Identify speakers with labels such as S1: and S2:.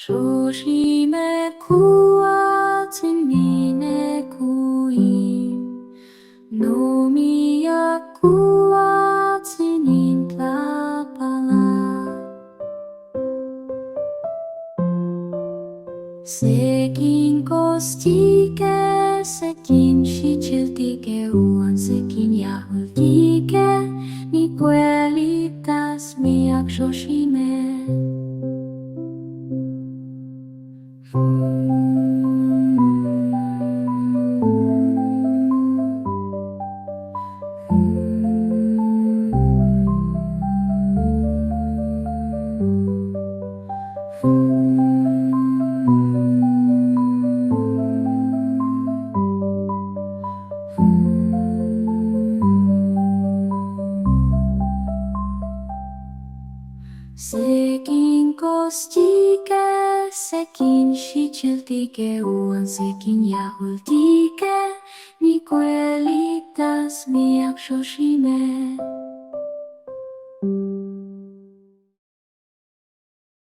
S1: 소심해 구하진 니네 구임 놈이야 구하진 인tlapala Sekin kostike sekin shichiltike uan sekin yahultike ni kuelitas miak shoshime Sekin kostike, sekin shichiltike, uan sekin yahultike, ni kuelitas miak shoshime.